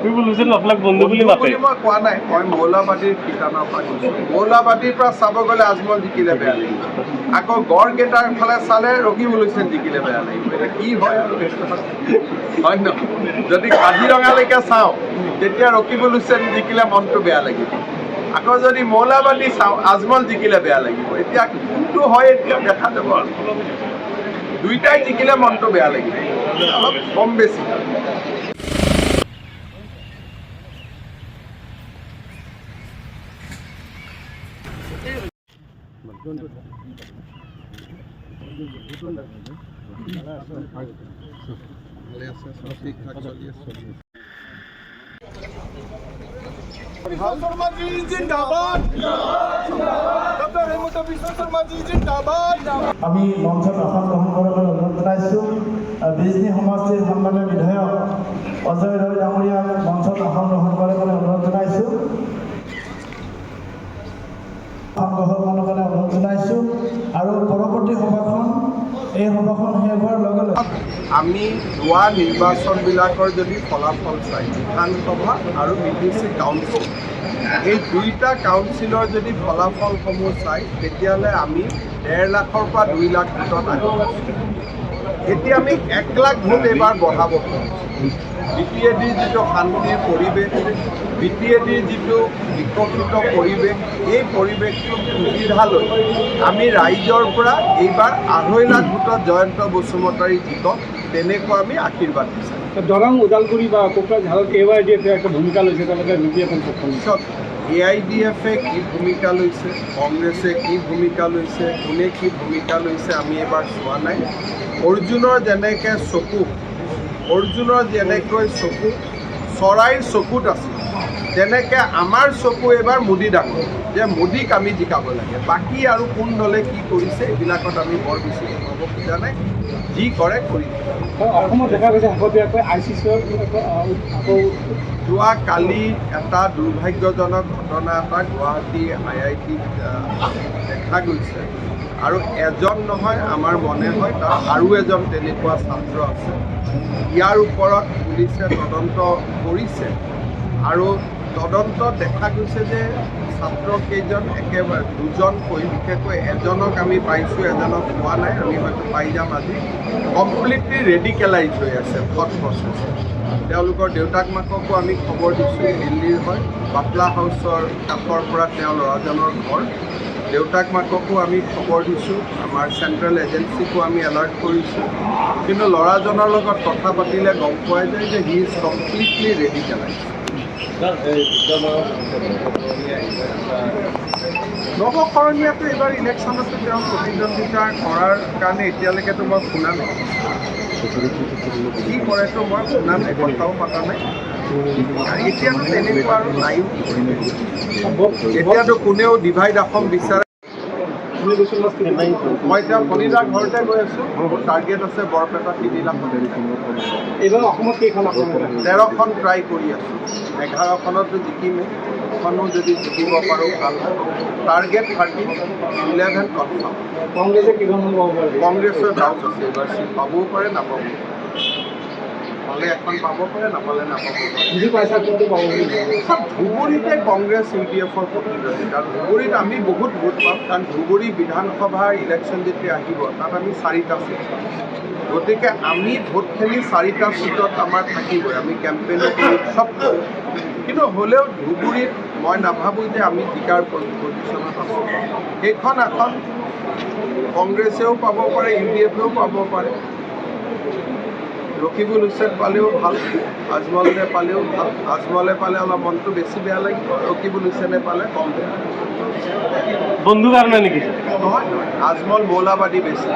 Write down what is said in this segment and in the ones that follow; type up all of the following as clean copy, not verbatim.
ৰকিবুল হুছেইন আপোনাক বন্ধু বুলি মাতে? মই কোৱা নাই, মই মৌলাবাদীৰ ঠিকানৰ পৰা কৈছোঁ। মৌলাবাদীৰ পৰা চাব গ'লে আজমল জিকিলে বেয়া লাগিব, আকৌ গড়কেইটাৰ ফালে চালে ৰকিবুল হুছেইন জিকিলে বেয়া লাগিব। এতিয়া কি হয় আৰু হয় নহয়? যদি কাজিৰঙালৈকে চাওঁ তেতিয়া ৰকিবুল হুছেইন জিকিলে মনটো বেয়া লাগিব, আকৌ যদি মৌলাবাদী চাওঁ আজমল জিকিলে বেয়া লাগিব। এতিয়া কোনটো হয় এতিয়া দেখা যাব আৰু দুইটাই জিকিলে মনটো বেয়া লাগিব, অলপ কম বেছি। আমি মঞ্চত আসন গ্ৰহণ কৰিবলৈ অনুৰোধ জনাইছোঁ। বিজনী সমষ্টিৰ সন্মানীয় বিধায়ক অজয় ৰয় ডাঙৰীয়াক মঞ্চত আসন গ্ৰহণ কৰিবলৈ অনুৰোধ জনাইছোঁ। অনুৰোধ জনাইছোঁ আৰু পৰৱৰ্তী সভাখন এই সভাখন শেষ হোৱাৰ লগে লগে আমি হোৱা নিৰ্বাচনবিলাকৰ যদি ফলাফল চাই বিধানসভা আৰু বিডিচি কাউন্সিল, এই দুইটা কাউন্সিলৰ যদি ফলাফলসমূহ চাই তেতিয়াহ'লে আমি 1.5 লাখৰ পৰা 2 লাখ ভোটত আহিম। এতিয়া আমি 1 লাখ ভোট এইবাৰ বঢ়াব পাৰোঁ। BPADৰ যিটো শান্তিৰ পৰিৱেশ, BPADৰ যিটো বিকশিত পৰিৱেশ, এই পৰিৱেশটো সুবিধা লৈ আমি ৰাইজৰ পৰা এইবাৰ 2.5 লাখ ভোটত জয়ন্ত বসুমতাৰী জিকক, তেনেকুৱা আমি আশীৰ্বাদ দিছোঁ। দৰং, ওদালগুৰি বা কোকৰাঝাৰত AIDF একটা ভূমিকা লৈছে, তেওঁলোকে পিছত AIDF-এ কি ভূমিকা লৈছে, কংগ্ৰেছে কি ভূমিকা লৈছে, কোনে কি ভূমিকা লৈছে আমি এবাৰ চোৱা নাই। অৰ্জুনৰ যেনেকৈ চকু, অৰ্জুনৰ যেনেকৈ চকু চৰাইৰ চকুত আছে, তেনেকৈ আমাৰ চকু এইবাৰ মোদী ডাঙৰ, যে মোদীক আমি জিকাব লাগে। বাকী আৰু কোন দলে কি কৰিছে এইবিলাকত আমি বৰ বেছি হ'ব খোজা নাই, যি কৰে কৰি অসমত দেখা গৈছে শেহতীয়াকৈ ICCৰ আকৌ যোৱা কালি এটা দুৰ্ভাগ্যজনক ঘটনা এটা গুৱাহাটী IIT দেখা গৈছে, আৰু এজন নহয় আমাৰ মনে হয় তাৰ আৰু এজন তেনেকুৱা ছাত্ৰ আছে। ইয়াৰ ওপৰত পুলিচে তদন্ত কৰিছে আৰু তদন্তত দেখা গৈছে যে ছাত্ৰকেইজন একেবাৰে দুজন, বিশেষকৈ এজনক আমি পাইছোঁ, এজনক পোৱা নাই, আমি হয়তো পাই যাম আজি। কমপ্লিটলি ৰেডিকেলাইজ হৈ আছে থট প্ৰচেছ। তেওঁলোকৰ দেউতাক মাককো আমি খবৰ দিছোঁ, দিল্লীৰ হয়, বাটলা হাউচৰ কাষৰ পৰা তেওঁ ল'ৰাজনৰ ঘৰ। দেউতাক মাককো আমি খবৰ দিছোঁ, আমাৰ চেণ্ট্ৰেল এজেঞ্চিকো আমি এলাৰ্ট কৰিছোঁ, কিন্তু ল'ৰাজনৰ লগত কথা পাতিলে গম পোৱা যায় যে হি ইজ কমপ্লিটলি ৰেডিকেলাইজ। নৱকৰণীয়াটো এইবাৰ ইলেকশ্যনতো তেওঁ প্ৰতিদ্বন্দ্বিতা কৰাৰ কাৰণে এতিয়ালৈকেতো মই শুনা নাই, কি কৰেতো মই শুনা নাই, কথাও পতা নাই। এতিয়াতো তেনেকুৱা আৰু নাই, এতিয়াতো কোনেও ডিভাইড অসম বিচাৰে। মই এতিয়া শনিদাৰ ঘৰতে গৈ আছোঁ, মোৰ টাৰ্গেট আছে বৰপেটা 3 লাখ। এইবাৰ অসমত কেইখন আসন? 13খন ট্ৰাই কৰি আছোঁ, 11খনতো জিকিমেই, এখনো যদি জিকিব পাৰোঁ ভাল হয়। Target 11 confirm. কংগ্ৰেছে কেইখনমান পাব পাৰে? কংগ্ৰেছৰ ডাউট আছে, এইবাৰ চিট পাবও পাৰে নাপাবও পাৰে, পালে এখন পাব পাৰে, নাপালে নাপাব পাৰে। বুজি পাইছা কোনটো পাব বুলি? ধুবুৰীতে কংগ্ৰেছ UDF-ৰ প্ৰতিদ্বন্দ্বিতা। ধুবুৰীত আমি বহুত ভোট পাম, কাৰণ ধুবুৰী বিধানসভাৰ ইলেকশ্যন যেতিয়া আহিব তাত আমি 4টা চিট পাম, গতিকে আমি ভোটখিনি 4টা চিটত আমাৰ থাকিবই, আমি কেম্পেইনো কৰি চব কৰোঁ। কিন্তু হ'লেও ধুবুৰীত মই নাভাবোঁ যে আমি জিকাৰ পজিশ্যনত আছোঁ। সেইখন আসন কংগ্ৰেছেও পাব পাৰে, UDF-এও পাব পাৰে। ৰকিবুল হুছেইন পালেও ভাল, আজমলে পালেও ভাল। আজমলে পালে অলপ মনটো বেছি বেয়া লাগিব, ৰকিবুল হুছেইনে পালে কম বেয়া। বন্ধু কাৰণে নেকি? নহয়, আজমল মৌলাবাদী বেছি।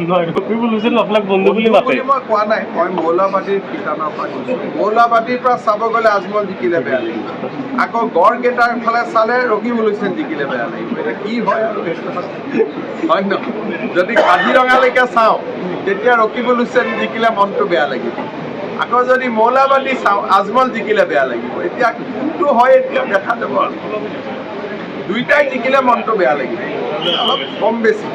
নহয়, ৰকিবুল হুছেইন আপোনাক বন্ধু বুলি মাতে? মই কোৱা নাই, মই মৌলাবাদীৰ ঠিকানৰ পৰা কৈছোঁ। মৌলাবাদীৰ পৰা চাব গ'লে আজমল জিকিলে বেয়া লাগিব, আকৌ গড়কেইটাৰ ফালে চালে ৰকিবুল হুছেইন জিকিলে বেয়া লাগিব। এতিয়া কি হয় আৰু হয় নহয়? যদি কাজিৰঙালৈকে চাওঁ তেতিয়া ৰকিবুল হুছেইন জিকিলে মনটো বেয়া লাগিব, আকৌ যদি মৌলাবাদী চাওঁ আজমল জিকিলে বেয়া লাগিব। এতিয়া কোনটো হয় এতিয়া দেখা যাব আৰু দুইটাই জিকিলে মনটো বেয়া লাগিব, অলপ কম বেছি।